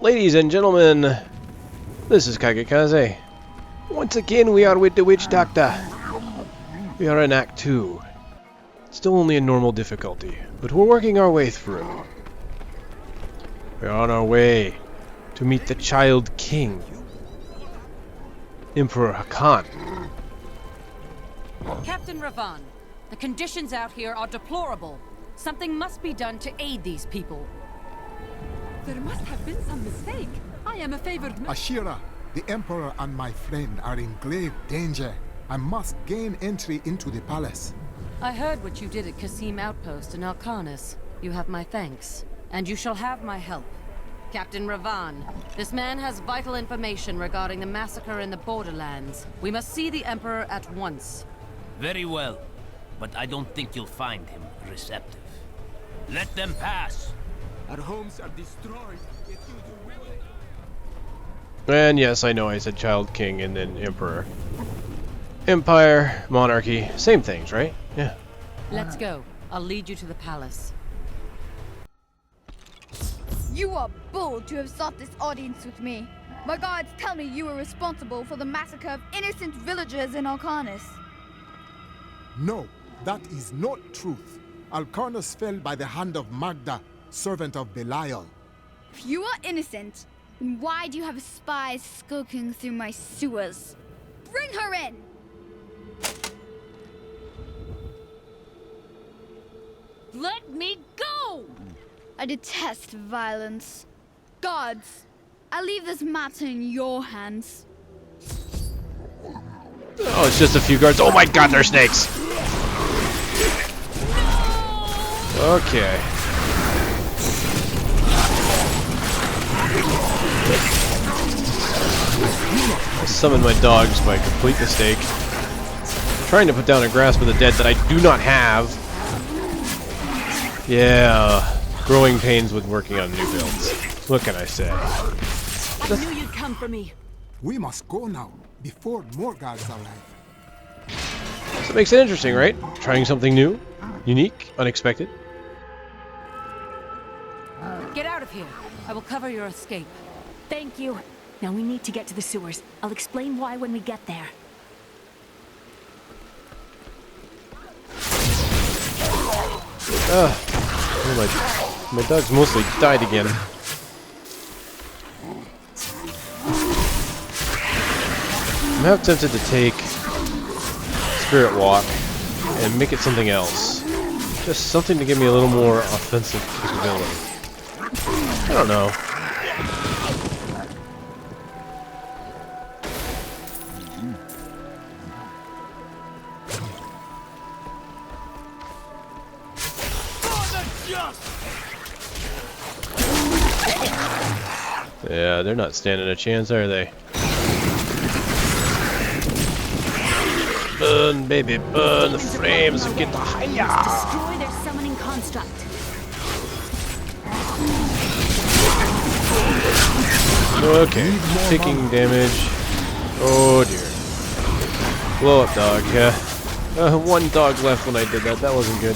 Ladies and gentlemen, this is KageKaze. Once again, we are with the Witch Doctor. We are in Act 2. Still only in normal difficulty, but we're working our way through. We're on our way to meet the Child King, Emperor Hakan. Captain Ravan, the conditions out here are deplorable. Something must be done to aid these people. There must have been some mistake. I am a favored Ashira, the Emperor and my friend are in grave danger. I must gain entry into the palace. I heard what you did at Qasim Outpost in Alcarnus. You have my thanks, and you shall have my help. Captain Ravan, this man has vital information regarding the massacre in the borderlands. We must see the Emperor at once. Very well, but I don't think you'll find him receptive. Let them pass! Our homes are destroyed. If you do will. And yes, I know I said Child King and then Emperor. Empire, monarchy, same things, right? Yeah. Let's go. I'll lead you to the palace. You are bold to have sought this audience with me. My guards tell me you were responsible for the massacre of innocent villagers in Alcarnus. No, that is not truth. Alcarnus fell by the hand of Magda, servant of Belial. If you are innocent, then why do you have spies skulking through my sewers? Bring her in! Let me go! I detest violence. Guards, I leave this matter in your hands. Oh, it's just a few guards. Oh my god, they're snakes! Okay. I summoned my dogs by complete mistake. I'm trying to put down a grasp of the dead that I do not have. Yeah, growing pains with working on new builds. What can I say? I knew you'd come for me. We must go now, before more guards arrive. So it makes it interesting, right? Trying something new, unique, unexpected. Get out of here. I will cover your escape. Thank you. Now we need to get to the sewers. I'll explain why when we get there. My dogs mostly died again. I'm half tempted to take Spirit Walk and make it something else. Just something to give me a little more offensive capability. I don't know. Yeah, they're not standing a chance, are they? Burn, baby, burn the flames and get the higher. Destroy their summoning construct. Okay, taking damage. Oh dear. Blow up dog, yeah. One dog left when I did that. That wasn't good.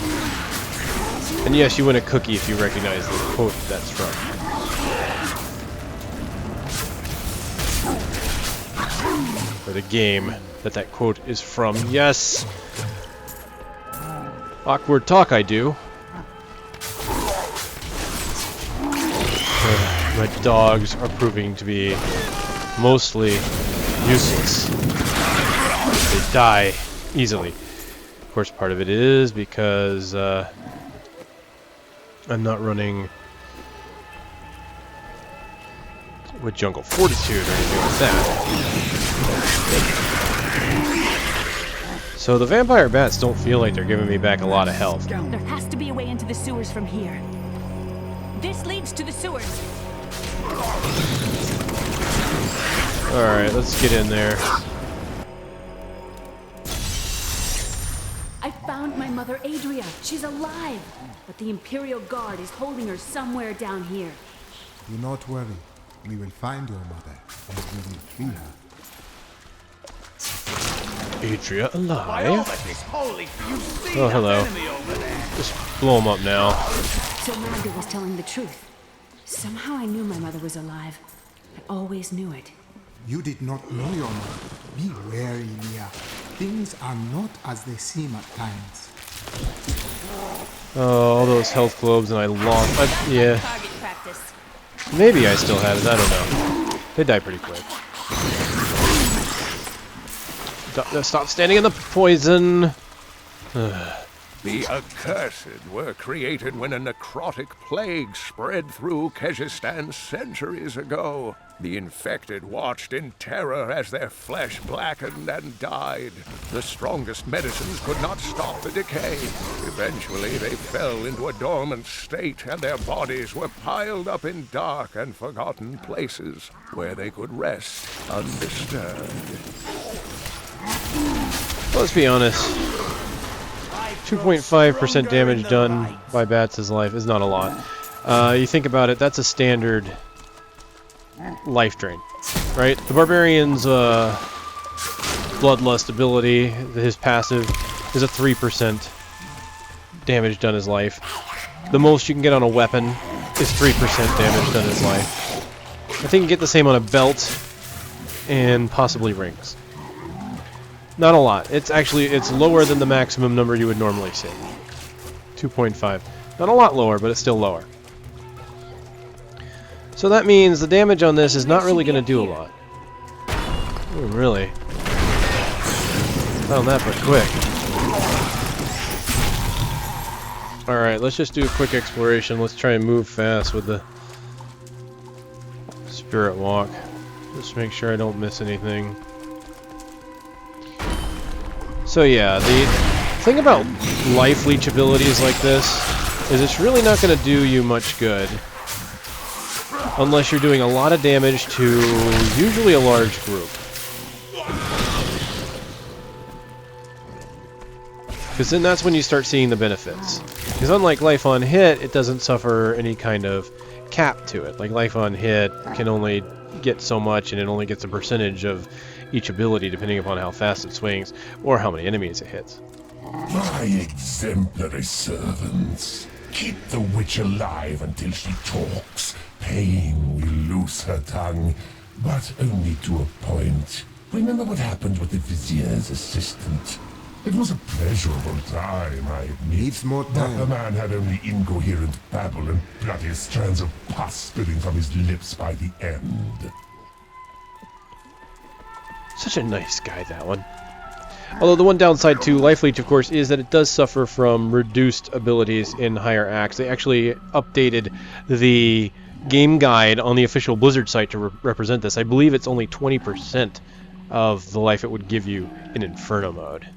And yes, you win a cookie if you recognize the quote that's from. Or the game that quote is from. Yes! Awkward talk I do. My dogs are proving to be mostly useless. They die easily. Of course, part of it is because I'm not running with Jungle Fortitude or anything like that. So the vampire bats don't feel like they're giving me back a lot of health. There has to be a way into the sewers from here. This leads to the sewers. Alright, let's get in there. I found my mother Adria. She's alive. But the Imperial Guard is holding her somewhere down here. Do not worry. We will find your mother, and we will free her. Adria alive? Oh, hello. Just blow him up now. So Magda was telling the truth. Somehow I knew my mother was alive. I always knew it. You did not know your mother. Be wary, Leah. Things are not as they seem at times. Oh, all those health globes, and I lost. Yeah. Target practice. Maybe I still have it. I don't know. They die pretty quick. Stop standing in the poison. The Accursed were created when a necrotic plague spread through Kazakhstan centuries ago. The infected watched in terror as their flesh blackened and died. The strongest medicines could not stop the decay. Eventually, they fell into a dormant state, and their bodies were piled up in dark and forgotten places where they could rest undisturbed. Let's be honest. 2.5% damage done by Bats' life is not a lot. You think about it, that's a standard life drain, right? The Barbarian's Bloodlust ability, his passive, is a 3% damage done his life. The most you can get on a weapon is 3% damage done his life. I think you can get the same on a belt and possibly rings. Not a lot. It's lower than the maximum number you would normally see. 2.5. Not a lot lower, but it's still lower. So that means the damage on this is not really going to do a lot. Ooh, really? Found that but quick. Alright, let's just do a quick exploration. Let's try and move fast with the Spirit Walk. Just make sure I don't miss anything. So yeah, the thing about life leech abilities like this is it's really not going to do you much good unless you're doing a lot of damage to usually a large group. Because then that's when you start seeing the benefits. Because unlike life on hit, it doesn't suffer any kind of cap to it. Like life on hit can only get so much, and it only gets a percentage of each ability depending upon how fast it swings or how many enemies it hits. My exemplary servants. Keep the witch alive until she talks. Pain will loose her tongue, but only to a point. Remember what happened with the Vizier's assistant? It was a pleasurable time, I admit. Needs more But the time. man had only incoherent babble and bloody strands of pus spilling from his lips by the end. Such a nice guy, that one. Although the one downside to Life Leech, of course, is that it does suffer from reduced abilities in higher acts. They actually updated the game guide on the official Blizzard site to represent this. I believe it's only 20% of the life it would give you in Inferno mode.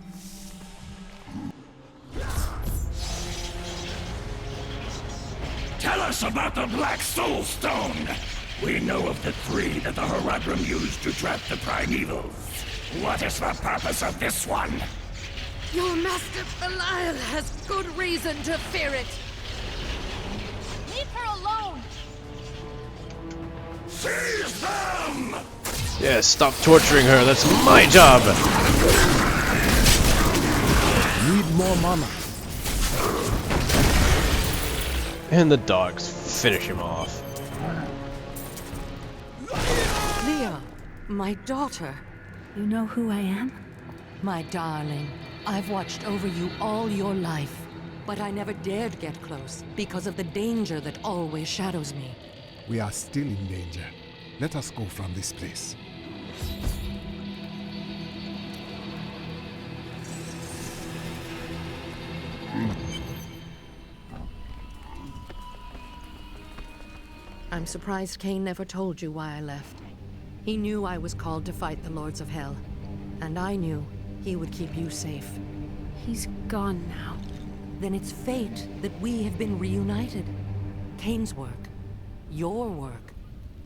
Tell us about the Black Soul Stone! We know of the three that the Horadrim used to trap the Primevals. What is the purpose of this one? Your master Belial has good reason to fear it. Leave her alone! Seize them! Yes, stop torturing her. That's my job. Need more mana. And the dogs finish him off. Leah, my daughter. You know who I am? My darling, I've watched over you all your life, but I never dared get close because of the danger that always shadows me. We are still in danger. Let us go from this place. I'm surprised Cain never told you why I left. He knew I was called to fight the Lords of Hell, and I knew he would keep you safe. He's gone now. Then it's fate that we have been reunited. Cain's work, your work,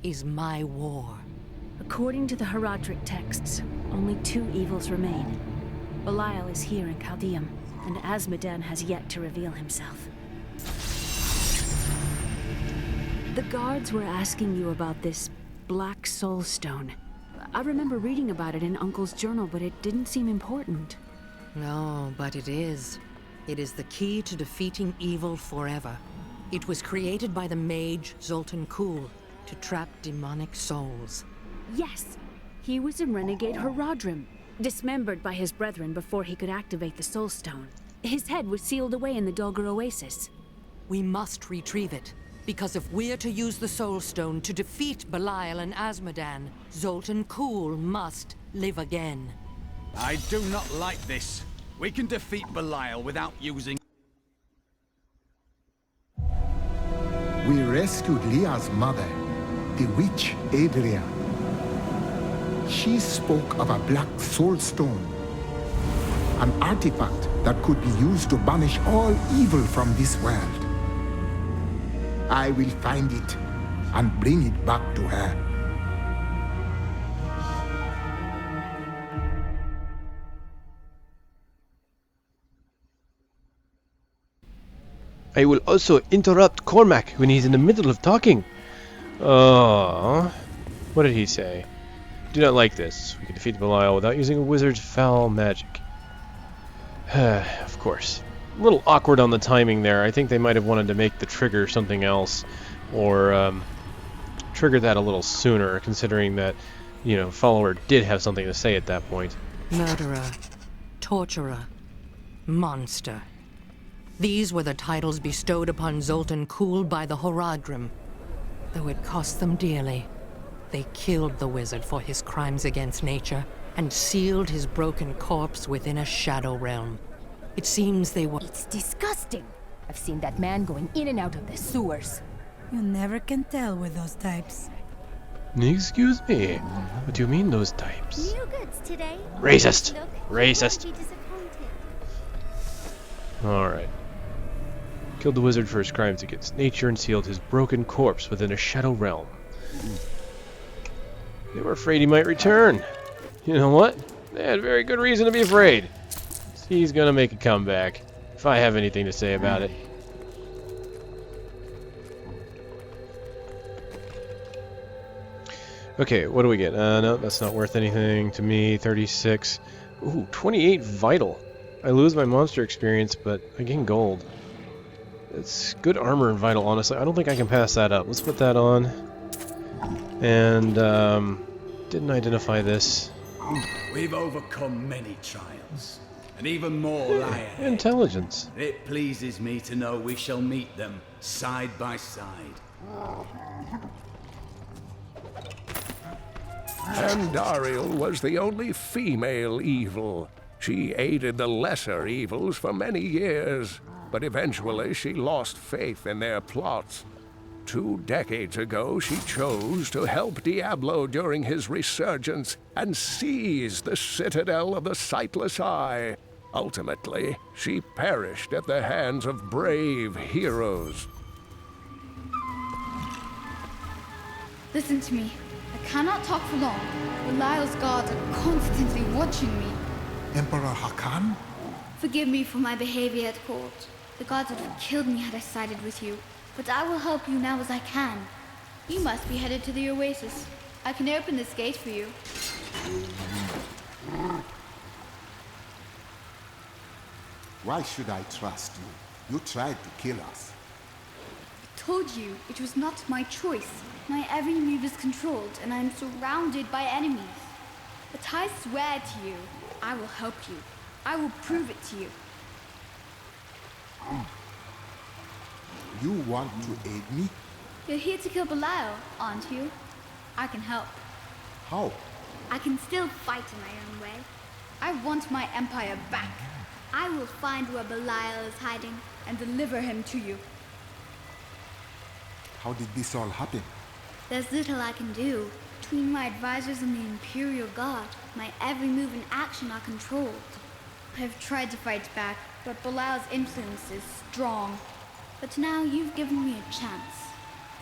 is my war. According to the Horadric texts, only two evils remain. Belial is here in Chaldeum, and Azmodan has yet to reveal himself. The guards were asking you about this Black Soul Stone. I remember reading about it in Uncle's journal, but it didn't seem important. No, but it is. It is the key to defeating evil forever. It was created by the mage Zoltan Kuhl to trap demonic souls. Yes, he was a renegade Haradrim, dismembered by his brethren before he could activate the Soul Stone. His head was sealed away in the Dogger Oasis. We must retrieve it, because if we're to use the Soul Stone to defeat Belial and Azmodan, Zoltan Kuhl must live again. I do not like this. We can defeat Belial without using... We rescued Leah's mother, the witch Adria. She spoke of a black soul stone, an artifact that could be used to banish all evil from this world. I will find it and bring it back to her. I will also interrupt Cormac when he's in the middle of talking. Oh, what did he say? Do not like this. We can defeat Belial without using a wizard's foul magic. Of course. A little awkward on the timing there. I think they might have wanted to make the trigger something else, or trigger that a little sooner, considering that, you know, Follower did have something to say at that point. Murderer, torturer, monster. These were the titles bestowed upon Zoltan Kuhl by the Haradrim. Though it cost them dearly, they killed the wizard for his crimes against nature and sealed his broken corpse within a shadow realm. It seems they were... It's disgusting. I've seen that man going in and out of the sewers. You never can tell with those types. Excuse me. What do you mean, those types? New goods today. Racist! Look, Racist! you'll be disappointed. Alright. Killed the wizard for his crimes against nature and sealed his broken corpse within a shadow realm. They were afraid he might return. You know what? They had very good reason to be afraid. He's gonna make a comeback, if I have anything to say about it. Okay, what do we get? No, that's not worth anything to me. 36. Ooh, 28 vital. I lose my monster experience, but I gain gold. It's good armor and vital, honestly. I don't think I can pass that up. Let's put that on. And, didn't identify this. We've overcome many trials, and even more lie ahead. Intelligence. It pleases me to know we shall meet them side by side. Andariel was the only female evil. She aided the lesser evils for many years, but eventually she lost faith in their plots. 2 decades ago, she chose to help Diablo during his resurgence and seize the citadel of the Sightless Eye. Ultimately, she perished at the hands of brave heroes. Listen to me. I cannot talk for long. Belial's guards are constantly watching me. Emperor Hakan? Forgive me for my behavior at court. The gods would have killed me had I sided with you. But I will help you now as I can. You must be headed to the Oasis. I can open this gate for you. Why should I trust you? You tried to kill us. I told you it was not my choice. My every move is controlled, and I am surrounded by enemies. But I swear to you, I will help you. I will prove it to you. You want to aid me? You're here to kill Belial, aren't you? I can help. How? I can still fight in my own way. I want my empire back. I will find where Belial is hiding and deliver him to you. How did this all happen? There's little I can do. Between my advisors and the Imperial Guard, my every move and action are controlled. I have tried to fight back, but Belial's influence is strong. But now you've given me a chance.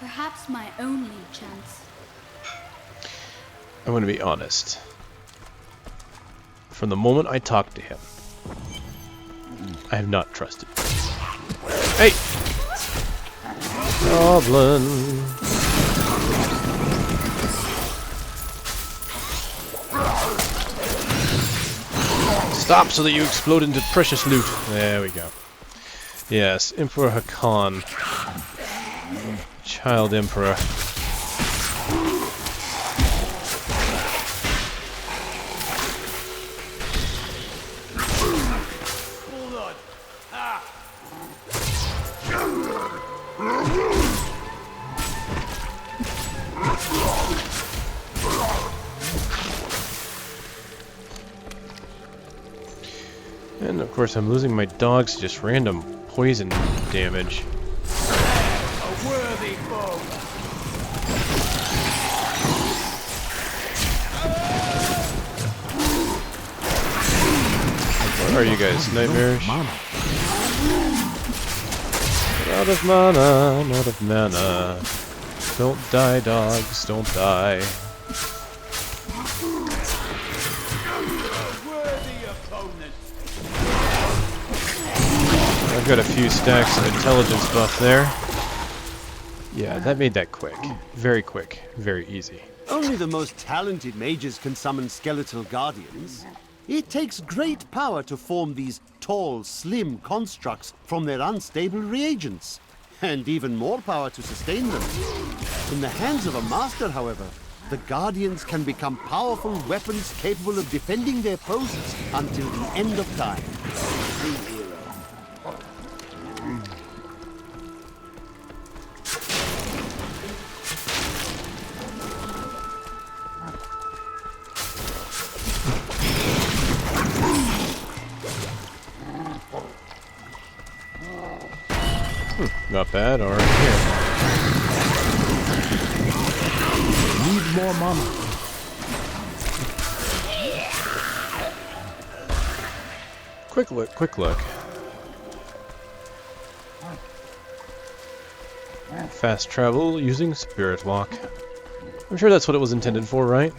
Perhaps my only chance. I'm going to be honest. From the moment I talked to him, I have not trusted. Hey! Goblin! Stop so that you explode into precious loot. There we go. Yes, Emperor Hakan. Child Emperor. Hold on. Ah. And of course I'm losing my dogs to just random poison damage. A worthy foe. What are you guys, nightmares? Out of mana, not of mana. Don't die, dogs, don't die. I've got a few stacks of intelligence buff there. Yeah, that made that quick. Very quick. Very easy. Only the most talented mages can summon skeletal guardians. It takes great power to form these tall, slim constructs from their unstable reagents. And even more power to sustain them. In the hands of a master, however, the guardians can become powerful weapons capable of defending their posts until the end of time. Not bad, or here. Need more mana. Quick look, quick look. Fast travel using Spirit Walk. I'm sure that's what it was intended for, right?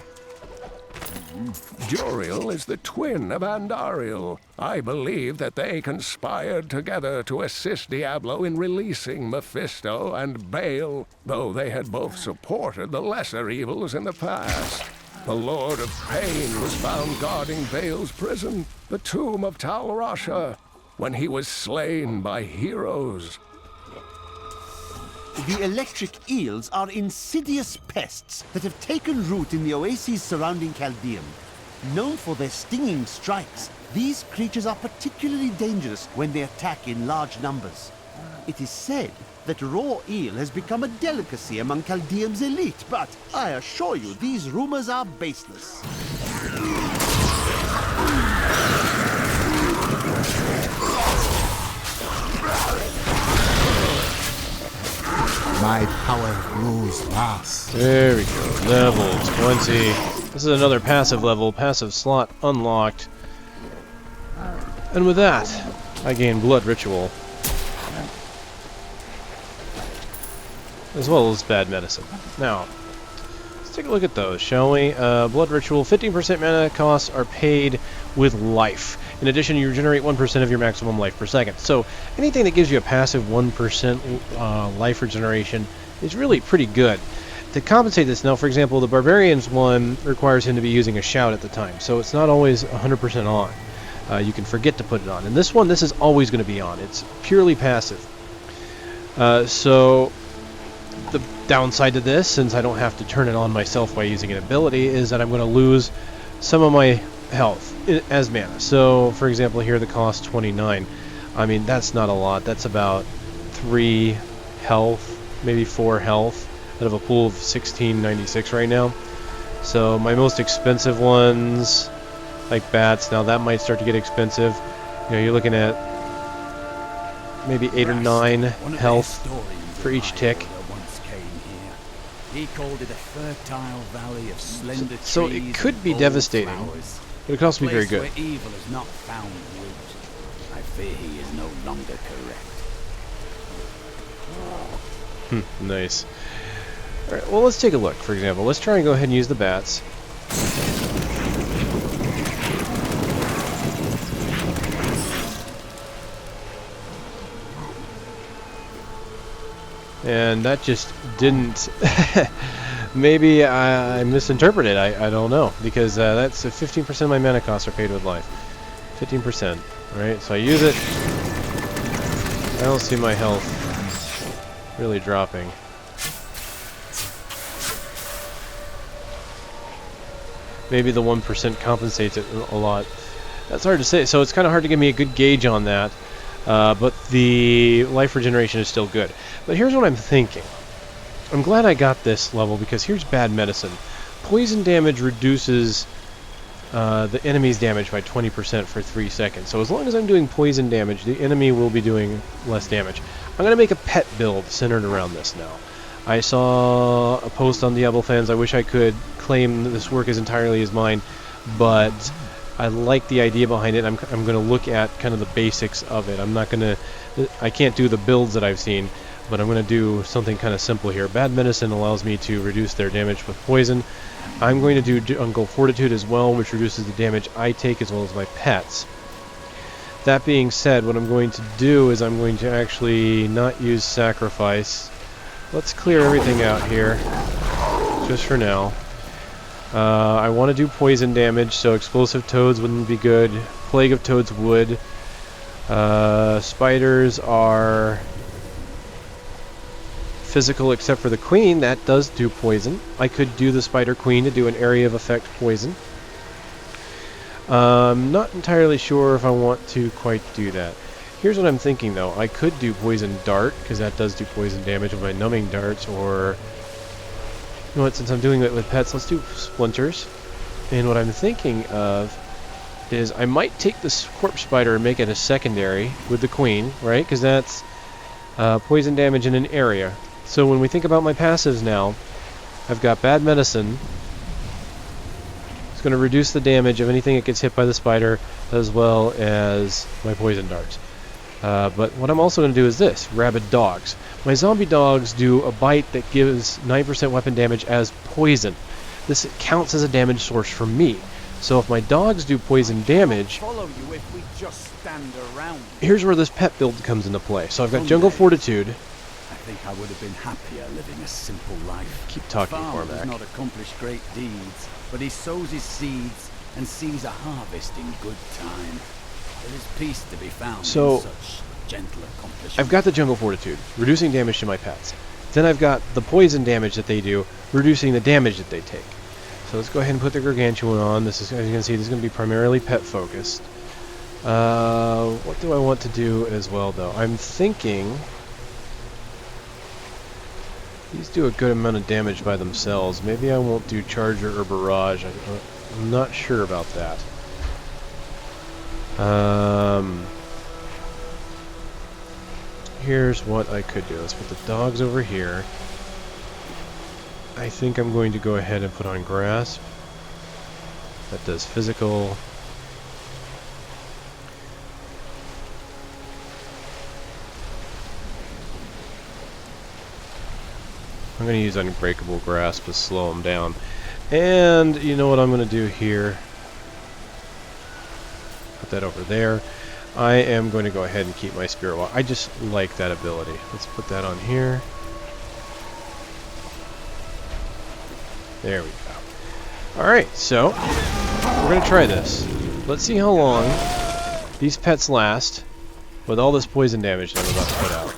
Duriel is the twin of Andariel. I believe that they conspired together to assist Diablo in releasing Mephisto and Baal, though they had both supported the lesser evils in the past. The Lord of Pain was found guarding Baal's prison, the tomb of Tal Rasha, when he was slain by heroes. The electric eels are insidious pests that have taken root in the oases surrounding Chaldeum. Known for their stinging strikes, these creatures are particularly dangerous when they attack in large numbers. It is said that raw eel has become a delicacy among Chaldeum's elite, but I assure you these rumors are baseless. My power grows fast. There we go. Level 20. This is another passive level. Passive slot unlocked. And with that, I gain Blood Ritual. As well as Bad Medicine. Now, let's take a look at those, shall we? Blood Ritual, 15% mana costs are paid with life. In addition, you regenerate 1% of your maximum life per second. So, anything that gives you a passive 1% life regeneration is really pretty good. To compensate this, now, for example, the Barbarian's one requires him to be using a shout at the time, so it's not always 100% on. You can forget to put it on. And this one, this is always going to be on. It's purely passive. So, the downside to this, since I don't have to turn it on myself by using an ability, is that I'm going to lose some of my health as mana. So, for example, here the cost 29. I mean, that's not a lot. That's about 3 health, maybe 4 health, out of a pool of 1696 right now. So, my most expensive ones, like bats, now that might start to get expensive. You know, you're looking at maybe 8 or 9 health for each tick. He called it a fertile valley of slender trees. So it could be devastating, but it could also be very good. Where evil is not found root. I fear he is no longer correct. Nice. Alright, well, let's take a look. For example, let's try and go ahead and use the bats. And that just didn't... Maybe I misinterpreted. I don't know. Because that's 15% of my mana costs are paid with life. 15%. Alright, so I use it. I don't see my health really dropping. Maybe the 1% compensates it a lot. That's hard to say, so it's kind of hard to give me a good gauge on that. But the life regeneration is still good. But here's what I'm thinking. I'm glad I got this level because here's bad medicine. Poison damage reduces the enemy's damage by 20% for 3 seconds. So as long as I'm doing poison damage, the enemy will be doing less damage. I'm going to make a pet build centered around this now. I saw a post on Diablo fans. I wish I could claim that this work is entirely as mine, but I like the idea behind it. I'm going to look at kind of the basics of it. I can't do the builds that I've seen, but I'm going to do something kind of simple here. Bad medicine allows me to reduce their damage with poison. I'm going to do Jungle Fortitude as well, which reduces the damage I take as well as my pets. That being said, what I'm going to do is I'm going to actually not use Sacrifice. Let's clear everything out here, just for now. I want to do poison damage, so Explosive Toads wouldn't be good. Plague of Toads would. Spiders are physical except for the Queen. That does do poison. I could do the Spider Queen to do an area of effect poison. Not entirely sure if I want to quite do that. Here's what I'm thinking though. I could do Poison Dart, because that does do poison damage with my numbing darts, or... You know what, since I'm doing it with pets, let's do Splinters. And what I'm thinking of is I might take this Corpse Spider and make it a secondary with the Queen, right? Because that's poison damage in an area. So when we think about my passives now, I've got Bad Medicine. It's going to reduce the damage of anything that gets hit by the spider, as well as my Poison Darts. But what I'm also going to do is this, Rabid Dogs. My zombie dogs do a bite that gives 9% weapon damage as poison. This counts as a damage source for me. So if my dogs do poison damage, Follow you if we just stand around. here's where this pet build comes into play. So I've got Jungle Fortitude. I think I would have been happier living a simple life. Keep talking, Farmer does Cormac. not accomplish great deeds, but he sows his seeds and sees a harvest in good time. There is peace to be found So, in such gentle accomplishment. I've got the Jungle Fortitude, reducing damage to my pets. Then I've got the poison damage that they do, reducing the damage that they take. So let's go ahead and put the Gargantuan on. This is, as you can see, this is going to be primarily pet focused. What do I want to do as well, though? I'm thinking these do a good amount of damage by themselves. Maybe I won't do Charger or Barrage. I'm not sure about that. Here's what I could do. Let's put the dogs over here. I think I'm going to go ahead and put on Grasp. That does physical. I'm going to use Unbreakable Grasp to slow them down. And you know what I'm going to do here? Put that over there. I am going to go ahead and keep my Spirit Walk. I just like that ability. Let's put that on here. There we go. Alright, so we're going to try this. Let's see how long these pets last with all this poison damage that I'm about to put out.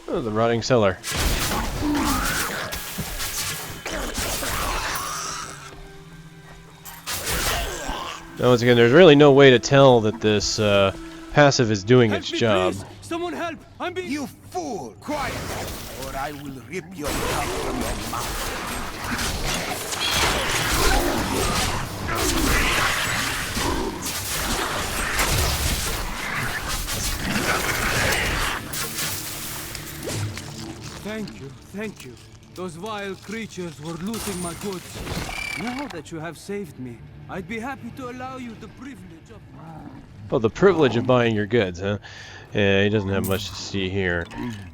Oh, the Rotting Cellar. Now, once again, there's really no way to tell that this passive is doing its job. Someone help! I'm being... You fool! Quiet! Or I will rip your tongue from your mouth. Thank you. Those vile creatures were looting my goods. Now that you have saved me, I'd be happy to allow you the privilege of... Oh, the privilege of buying your goods, huh? Yeah, he doesn't have much to see here.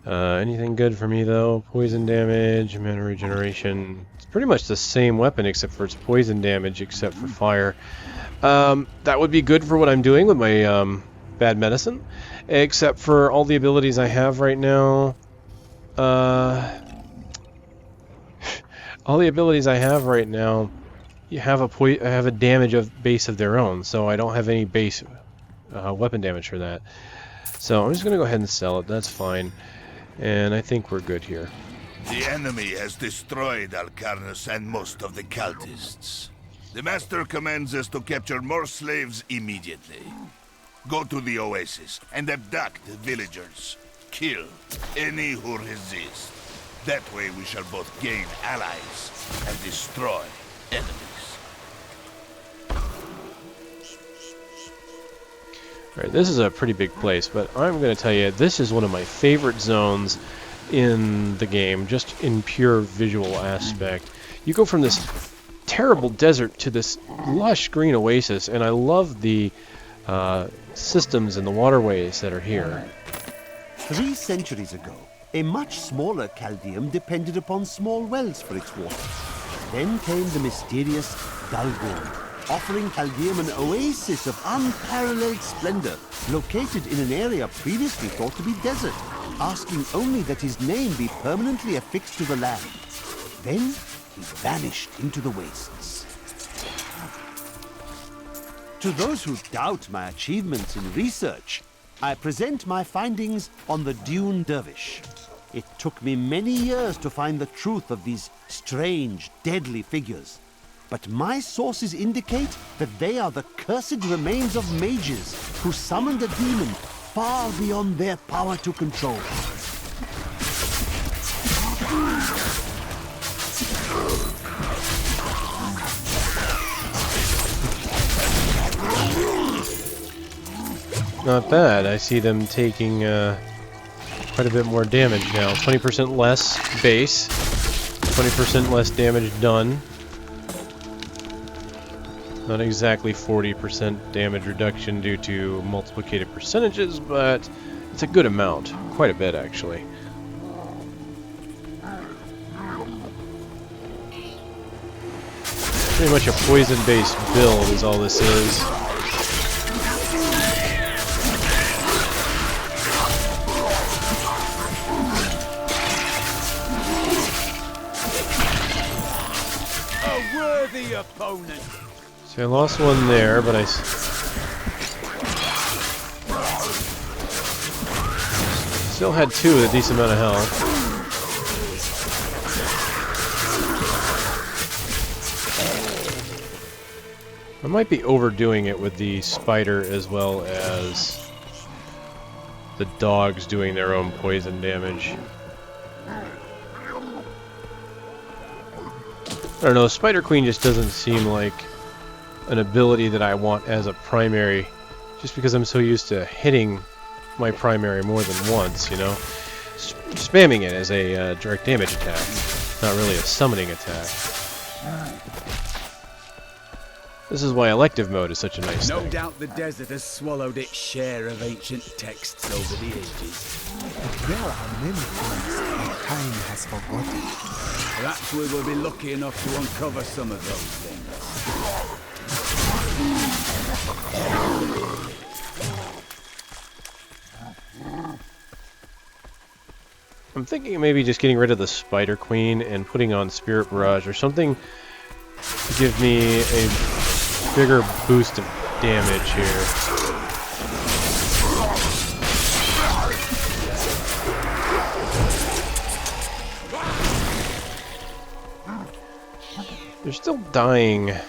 Anything good for me, though? Poison damage, mana regeneration. It's pretty much the same weapon, except for its poison damage, except for fire. That would be good for what I'm doing with my bad medicine, except for all the abilities I have right now. All the abilities I have right now, you have a damage of base of their own, so I don't have any base weapon damage for that. So I'm just going to go ahead and sell it. That's fine. And I think we're good here. The enemy has destroyed Alcarnus and most of the cultists. The Master commands us to capture more slaves immediately. Go to the oasis and abduct the villagers. Kill any who resist. That way we shall both gain allies and destroy enemies. Alright, this is a pretty big place, but I'm going to tell you, this is one of my favorite zones in the game, just in pure visual aspect. You go from this terrible desert to this lush green oasis, and I love the systems and the waterways that are here. 3 centuries ago, a much smaller Chaldeum depended upon small wells for its water. Then came the mysterious Dalgorn, offering Chaldeum an oasis of unparalleled splendor, located in an area previously thought to be desert, asking only that his name be permanently affixed to the land. Then he vanished into the wastes. To those who doubt my achievements in research, I present my findings on the Dune Dervish. It took me many years to find the truth of these strange, deadly figures. But my sources indicate that they are the cursed remains of mages who summoned a demon far beyond their power to control. Not bad. I see them taking quite a bit more damage now. 20% less base, 20% less damage done. Not exactly 40% damage reduction due to multiplicated percentages, but it's a good amount. Quite a bit, actually. Pretty much a poison-based build is all this is. A worthy opponent. So I lost one there, but I still had 2 with a decent amount of health. I might be overdoing it with the spider as well as the dogs doing their own poison damage. I don't know, Spider Queen just doesn't seem like an ability that I want as a primary, just because I'm so used to hitting my primary more than once, you know? Spamming it as a direct damage attack, not really a summoning attack. This is why elective mode is such a nice thing. No doubt the desert has swallowed its share of ancient texts over the ages. There are many things that time has forgotten. Perhaps we will be lucky enough to uncover some of those things. I'm thinking of maybe just getting rid of the Spider Queen and putting on Spirit Barrage or something to give me a bigger boost of damage here. They're still dying at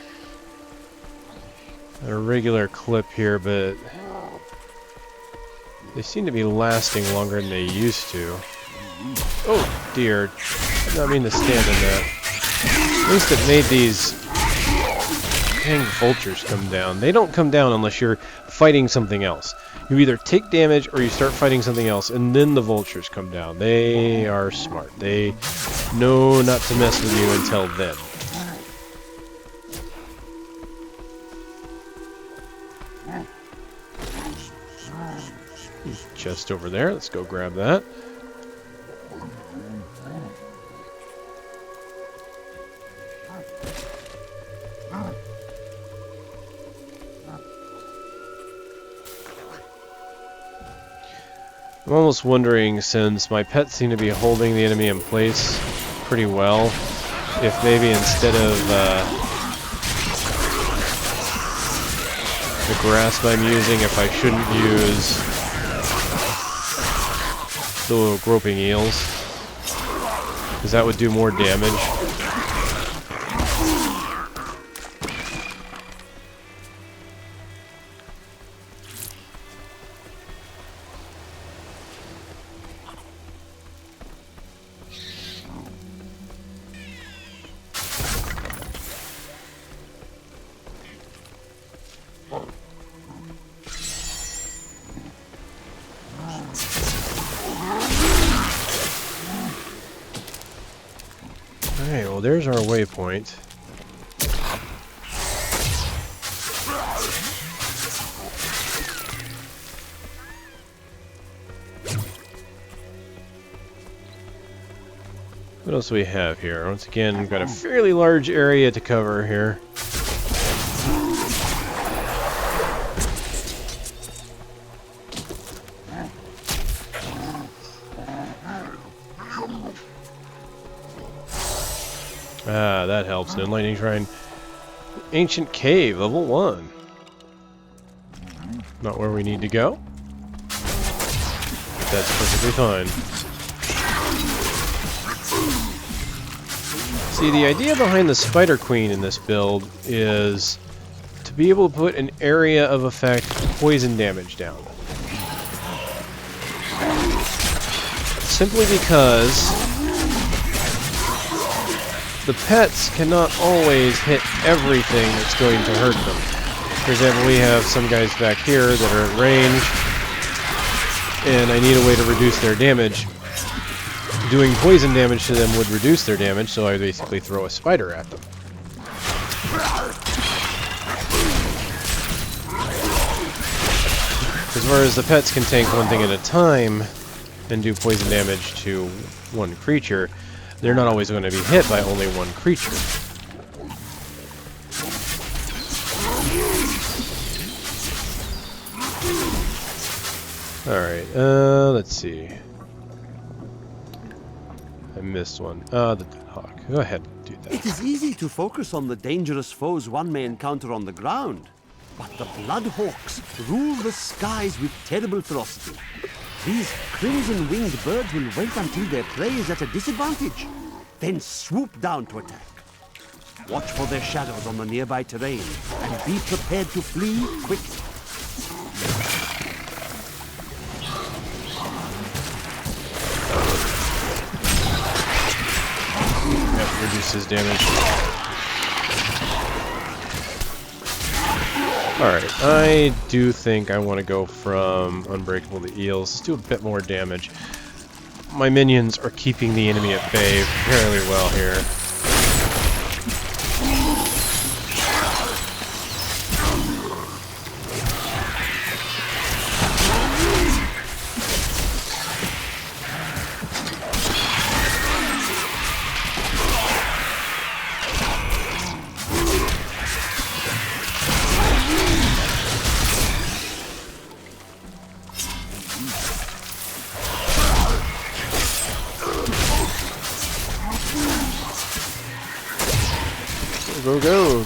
a regular clip here, but they seem to be lasting longer than they used to. Oh dear, I did not mean to stand in that. At least it made these dang vultures come down. They don't come down unless you're fighting something else. You either take damage or you start fighting something else, and then the vultures come down. They are smart. They know not to mess with you until then. Chest over there. Let's go grab that. I'm almost wondering, since my pets seem to be holding the enemy in place pretty well, if maybe instead of the grasp I'm using if I shouldn't use the little groping eels, because that would do more damage. Alright, well there's our waypoint. What else do we have here? Once again, we've got a fairly large area to cover here. Ah, that helps. An enlightening shrine. Ancient cave, level 1. Not where we need to go. That's perfectly fine. See, the idea behind the Spider Queen in this build is to be able to put an area of effect poison damage down. Simply because the pets cannot always hit everything that's going to hurt them. For example, we have some guys back here that are at range, and I need a way to reduce their damage. Doing poison damage to them would reduce their damage, so I basically throw a spider at them. As far as the pets can tank one thing at a time and do poison damage to one creature, they're not always going to be hit by only one creature. Alright, let's see. I missed one. The hawk. Go ahead and do that. It is easy to focus on the dangerous foes one may encounter on the ground, but the Bloodhawks rule the skies with terrible ferocity. These crimson-winged birds will wait until their prey is at a disadvantage, then swoop down to attack. Watch for their shadows on the nearby terrain, and be prepared to flee quickly. That reduces damage. Alright, I do think I want to go from Unbreakable to Eels. Let's do a bit more damage. My minions are keeping the enemy at bay fairly well here.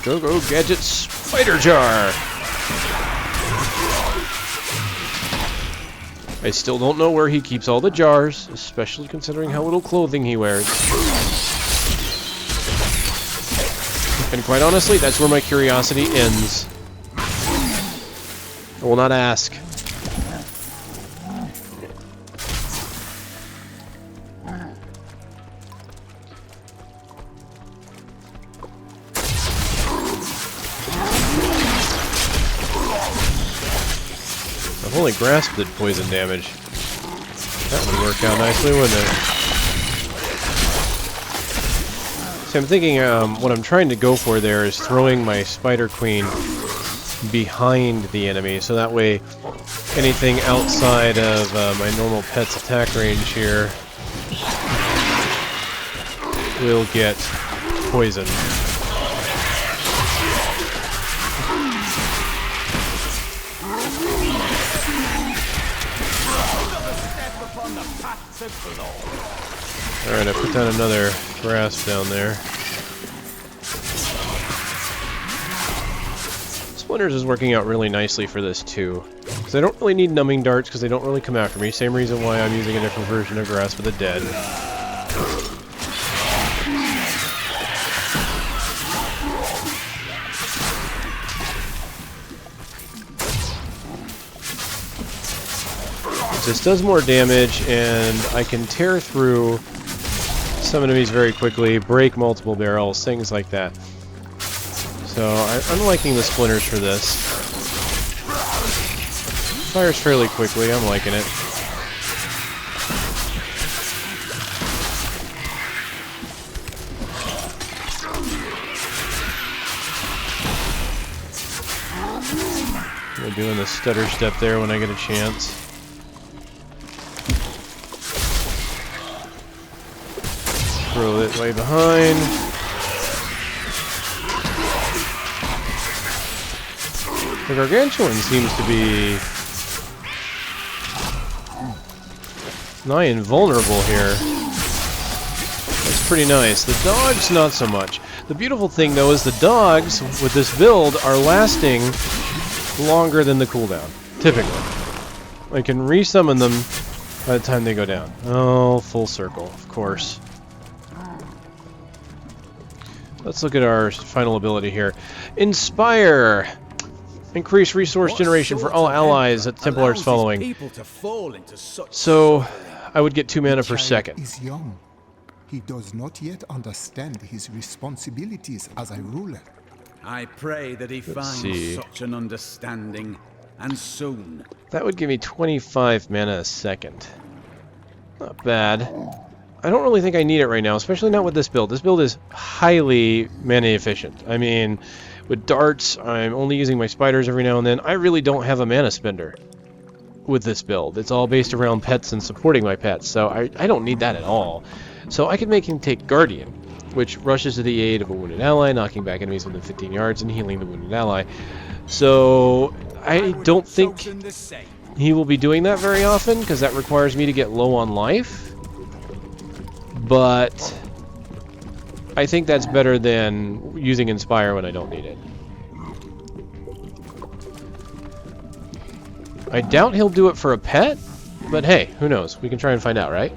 Go, Gadget Spider Jar! I still don't know where he keeps all the jars, especially considering how little clothing he wears. And quite honestly, that's where my curiosity ends. I will not ask. I've only grasped did poison damage. That would work out nicely, wouldn't it? So I'm thinking what I'm trying to go for there is throwing my Spider Queen behind the enemy, so that way anything outside of my normal pet's attack range here will get poisoned. Alright, I put down another grasp down there. This Splinters is working out really nicely for this too. Because I don't really need numbing darts because they don't really come after me. Same reason why I'm using a different version of Grasp of the Dead. This does more damage, and I can tear through some enemies very quickly, break multiple barrels, things like that. So I'm liking the Splinters for this. Fires fairly quickly, I'm liking it. I'm doing the stutter step there when I get a chance. Throw it way behind. The Gargantuan seems to be nigh invulnerable here. That's pretty nice. The dogs, not so much. The beautiful thing, though, is the dogs with this build are lasting longer than the cooldown, typically. I can resummon them by the time they go down. Oh, full circle, of course. Let's look at our final ability here. Inspire! Increase resource generation for all allies that the Templar is following. So, I would get 2 mana per second. Is young. He does not yet understand his responsibilities as a ruler. I pray that he finds such an understanding, and soon. That would give me 25 mana a second. Not bad. I don't really think I need it right now, especially not with this build. This build is highly mana efficient. I mean, with darts, I'm only using my spiders every now and then. I really don't have a mana spender with this build. It's all based around pets and supporting my pets, so I don't need that at all. So I can make him take Guardian, which rushes to the aid of a wounded ally, knocking back enemies within 15 yards and healing the wounded ally. So I don't think he will be doing that very often, because that requires me to get low on life. But I think that's better than using Inspire when I don't need it. I doubt he'll do it for a pet, but hey, who knows? We can try and find out, right?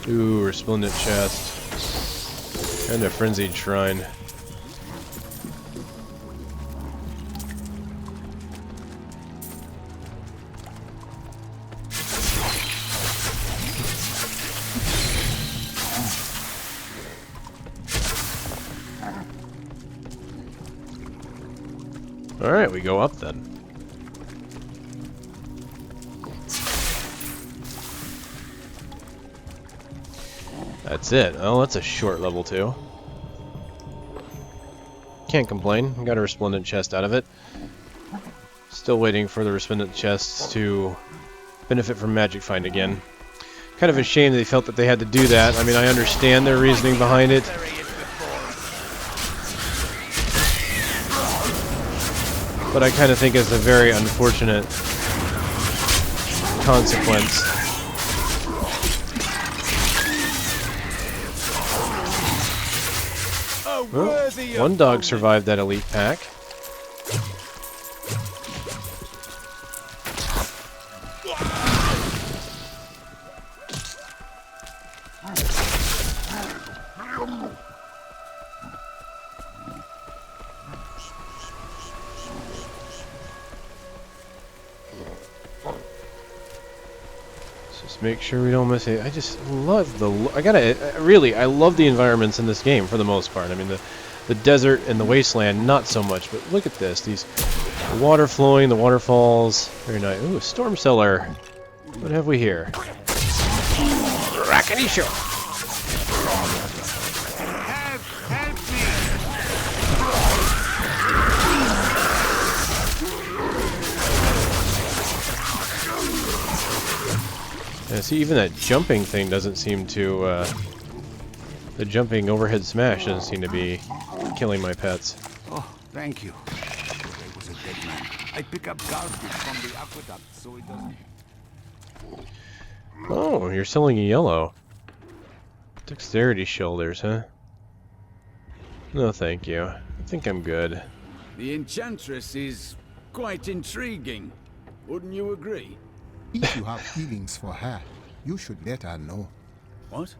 Ooh, Resplendent Chest. And a Frenzied Shrine. Alright, we go up then. That's it. Oh, that's a short level 2. Can't complain. Got a Resplendent Chest out of it. Still waiting for the Resplendent Chests to benefit from Magic Find again. Kind of a shame they felt that they had to do that. I mean, I understand their reasoning behind it. But I kind of think it's a very unfortunate consequence. Well, one dog survived that elite pack. Just make sure we don't miss it. I just love the... I love the environments in this game for the most part. I mean, the desert and the wasteland, not so much, but look at this. The water flowing, the waterfalls. Very nice. Ooh, Storm Cellar. What have we here? Rackety Show. Yeah, see, even that jumping thing doesn't seem to, the jumping overhead smash doesn't seem to be killing my pets. Oh, thank you. There was a dead man. I pick up garbage from the aqueduct so it doesn't... Oh, you're selling a yellow. Dexterity shoulders, huh? No, thank you. I think I'm good. The Enchantress is quite intriguing. Wouldn't you agree? If you have feelings for her, you should let her know. What?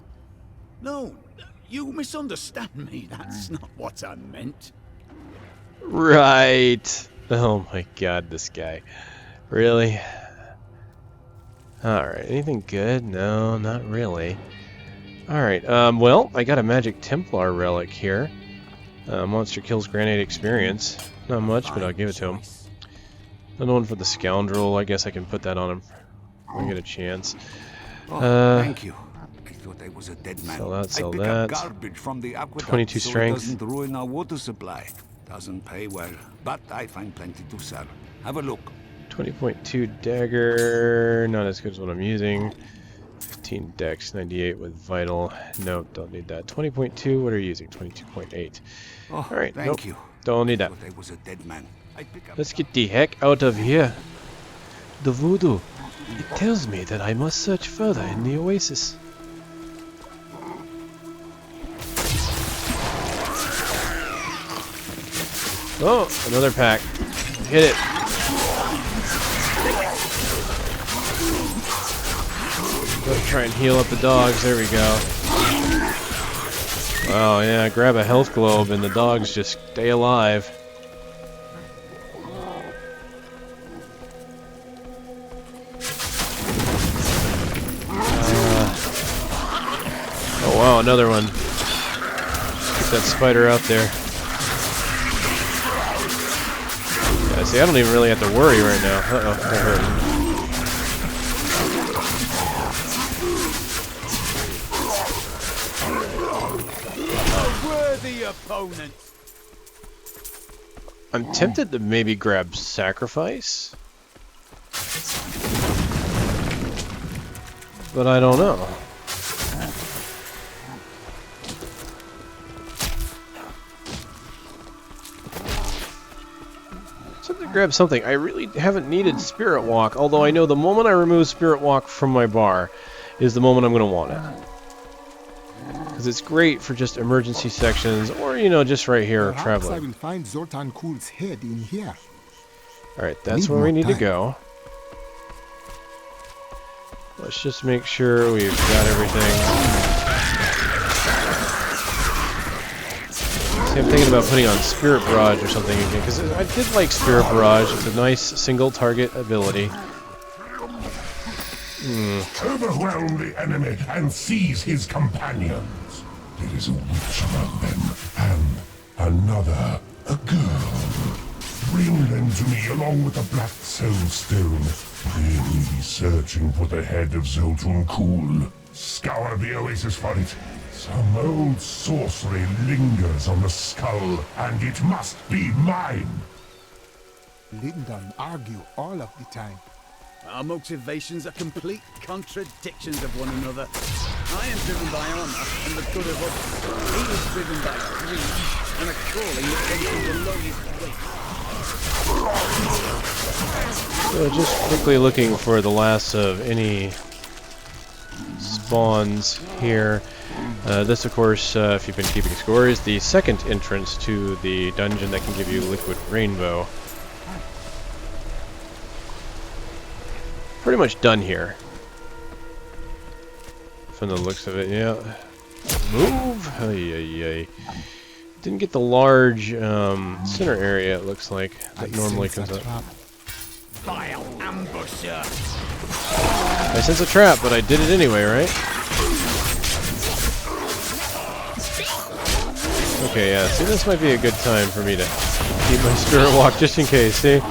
No, you misunderstand me. That's not what I meant. Right. Oh my god, this guy. Really? Alright, anything good? No, not really. Alright, well, I got a Magic Templar relic here. Monster kills grenade experience. Not much, but I'll give it to him. Another one for the Scoundrel. I guess I can put that on him when I get a chance. Thank you. I thought I was a dead man. Sell that, sell I pick that. up garbage from the aqueduct 22 so strength. it doesn't ruin our water supply. Doesn't pay well, but I find plenty to sell. Have a look. 20.2 dagger. Not as good as what I'm using. 15 dex, 98 with vital. Nope, don't need that. 20.2, what are you using? 22.8. Alright, nope, you. Don't need that. I was a dead man. Let's get the heck out of here. The voodoo. It tells me that I must search further in the oasis. Oh, another pack. Hit it. Let's try and heal up the dogs. There we go. Oh yeah, grab a health globe and the dogs just stay alive. Oh wow, another one. Get that spider out there. Yeah, see, I don't even really have to worry right now. Uh-oh, that hurt. Worthy opponent. I'm tempted to maybe grab Sacrifice, but I don't know. To grab something. I really haven't needed Spirit Walk, although I know the moment I remove Spirit Walk from my bar is the moment I'm going to want it. Because it's great for just emergency sections, or, you know, just right here Perhaps I traveling. will find Zoltan Kul's head in here. Alright, that's where we need to go. Let's just make sure we've got everything. See, I'm thinking about putting on Spirit Barrage or something again, because I did like Spirit Barrage. It's a nice single target ability. Overwhelm the enemy and seize his companions. There is a witch among them, and another, a girl. Bring them to me along with the Black Soul Stone. They will be searching for the head of Zoltan Kul. Scour the oasis for it. Some old sorcery lingers on the skull, and it must be mine. Lyndon argue all of the time. Our motivations are complete contradictions of one another. I am driven by honor and the good of others. He is driven by greed and a calling that comes from the lowest place. So just quickly looking for the last of any spawns here. This, of course, if you've been keeping score, is the second entrance to the dungeon that can give you Liquid Rainbow. Pretty much done here. From the looks of it, yeah. Move! Ay. Didn't get the large center area, it looks like, that normally comes up. Vile ambusher! I sense a trap, but I did it anyway, right? Okay, yeah, see, this might be a good time for me to keep my Spirit Walk just in case, see?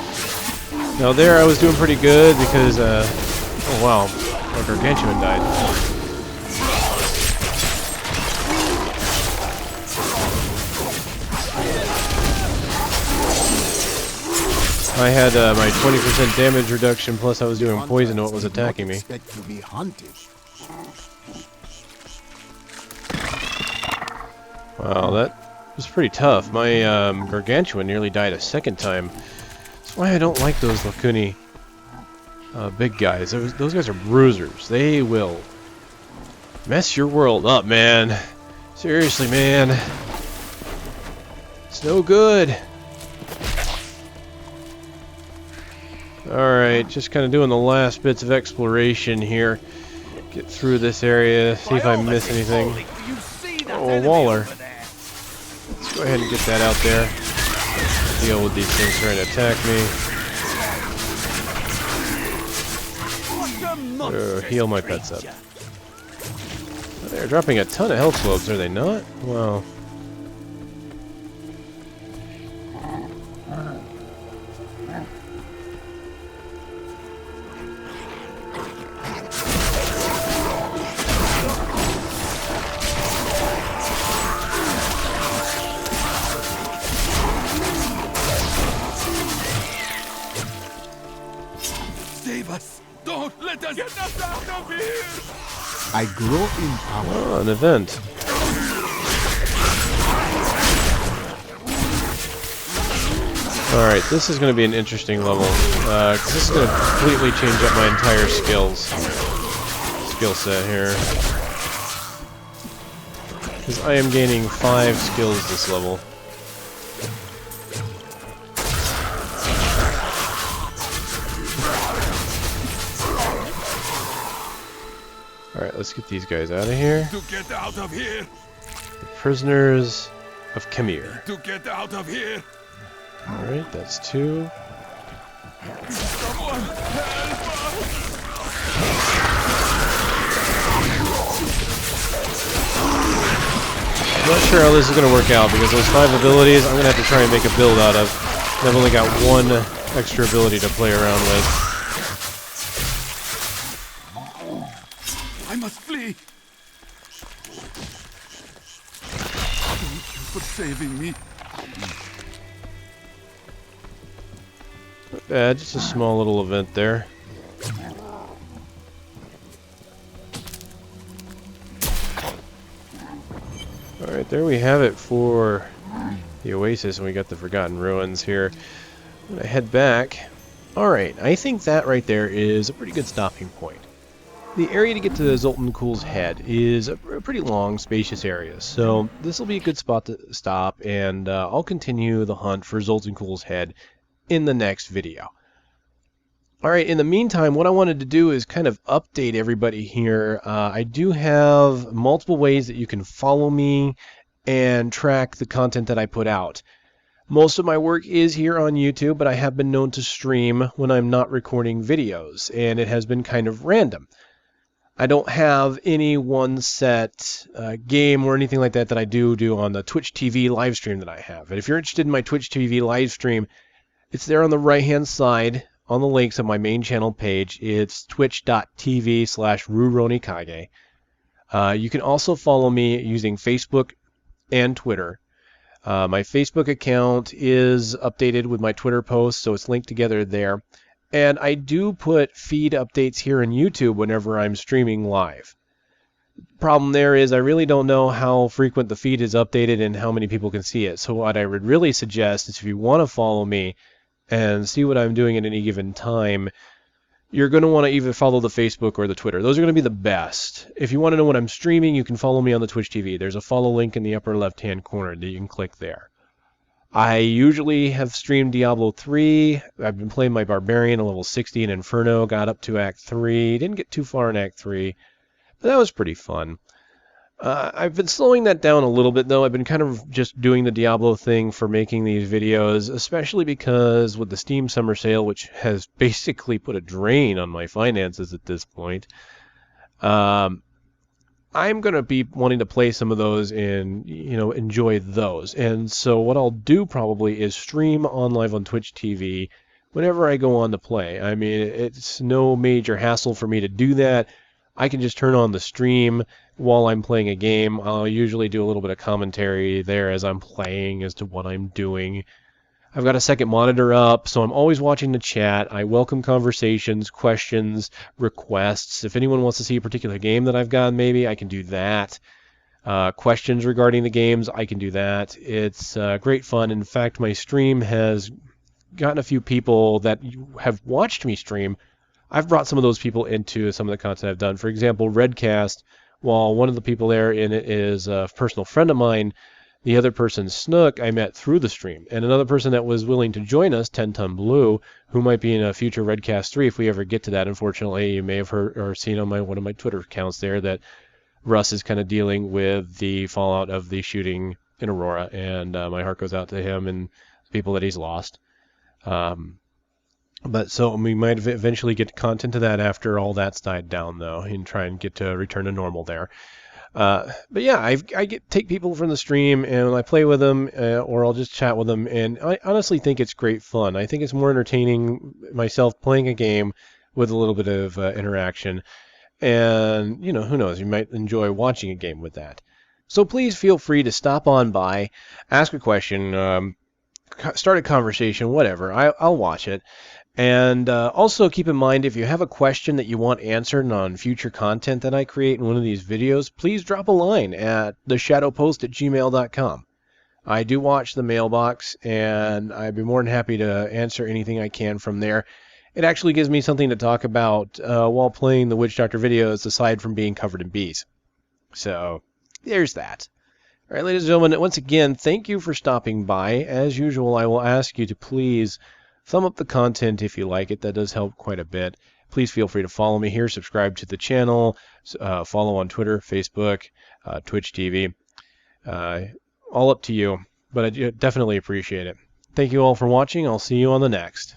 Now there I was doing pretty good because, oh wow, my Gargantuan died. I had my 20% damage reduction, plus I was doing poison to what was attacking me. Wow, that was pretty tough. My Gargantuan nearly died a second time. That's why I don't like those Lakuni big guys. Those guys are bruisers. They will mess your world up, man. Seriously, man. It's no good. Alright, just kind of doing the last bits of exploration here. Get through this area, see if I miss anything. Oh, a Waller. Let's go ahead and get that out there. Deal with these things trying to attack me. Heal my pets up. They're dropping a ton of health globes, are they not? Wow. Save us! Don't let us get us out of here! I grow in power. Oh, an event. Alright, this is going to be an interesting level. 'Cause this is going to completely change up my entire skill set here. Because I am gaining 5 skills this level. Alright, let's get these guys out of here. To get out of here! The prisoners of Kamyr. To get out of here! Alright, that's 2. Someone help us! I'm not sure how this is going to work out because those 5 abilities I'm going to have to try and make a build out of. I've only got 1 extra ability to play around with. I must flee! Thank you for saving me. Not bad, just a small little event there. Alright, there we have it for the Oasis, and we got the Forgotten Ruins here. I'm going to head back. Alright, I think that right there is a pretty good stopping point. The area to get to Zoltan Kuhl's head is a pretty long, spacious area, so this will be a good spot to stop, and I'll continue the hunt for Zoltan Kuhl's head in the next video. Alright, in the meantime, what I wanted to do is kind of update everybody here. I do have multiple ways that you can follow me and track the content that I put out. Most of my work is here on YouTube, but I have been known to stream when I'm not recording videos, and it has been kind of random. I don't have any one set game or anything like that that I do on the Twitch TV live stream that I have. And if you're interested in my Twitch TV live stream, it's there on the right-hand side on the links of my main channel page. It's twitch.tv/RuRoniKage. You can also follow me using Facebook and Twitter. My Facebook account is updated with my Twitter posts, so it's linked together there. And I do put feed updates here on YouTube whenever I'm streaming live. Problem there is I really don't know how frequent the feed is updated and how many people can see it. So what I would really suggest is if you want to follow me and see what I'm doing at any given time, you're going to want to either follow the Facebook or the Twitter. Those are going to be the best. If you want to know when I'm streaming, you can follow me on the Twitch TV. There's a follow link in the upper left-hand corner that you can click there. I usually have streamed Diablo 3. I've been playing my Barbarian at level 60 in Inferno. Got up to Act 3. Didn't get too far in Act 3. But that was pretty fun. I've been slowing that down a little bit, though. I've been kind of just doing the Diablo thing for making these videos, especially because with the Steam Summer Sale, which has basically put a drain on my finances at this point, I'm going to be wanting to play some of those and, enjoy those. And so what I'll do probably is stream on live on Twitch TV whenever I go on to play. I mean, it's no major hassle for me to do that. I can just turn on the stream while I'm playing a game. I'll usually do a little bit of commentary there as I'm playing as to what I'm doing. I've got a second monitor up, so I'm always watching the chat. I welcome conversations, questions, requests. If anyone wants to see a particular game that I've got, maybe I can do that. Questions regarding the games, I can do that. It's great fun. In fact, my stream has gotten a few people that have watched me stream. I've brought some of those people into some of the content I've done. For example, Redcast, while one of the people there in it is a personal friend of mine, the other person, Snook, I met through the stream. And another person that was willing to join us, 10 Ton Blue, who might be in a future Redcast 3 if we ever get to that. Unfortunately, you may have heard or seen on one of my Twitter accounts there that Russ is kind of dealing with the fallout of the shooting in Aurora, and my heart goes out to him and the people that he's lost. But so we might eventually get content to that after all that's died down, though, and try and get to return to normal there. But yeah, I take people from the stream and I play with them, or I'll just chat with them, and I honestly think it's great fun. I think it's more entertaining myself playing a game with a little bit of interaction, and you know, who knows, you might enjoy watching a game with that. So please feel free to stop on by, ask a question, start a conversation, whatever. I'll watch it. And also keep in mind, if you have a question that you want answered on future content that I create in one of these videos, please drop a line at TheShadowPost@gmail.com. I do watch the mailbox, and I'd be more than happy to answer anything I can from there. It actually gives me something to talk about while playing the Witch Doctor videos, aside from being covered in bees. So there's that. All right, ladies and gentlemen, once again, thank you for stopping by. As usual, I will ask you to please thumb up the content if you like it. That does help quite a bit. Please feel free to follow me here, subscribe to the channel, follow on Twitter, Facebook, Twitch TV. All up to you, but I definitely appreciate it. Thank you all for watching. I'll see you on the next.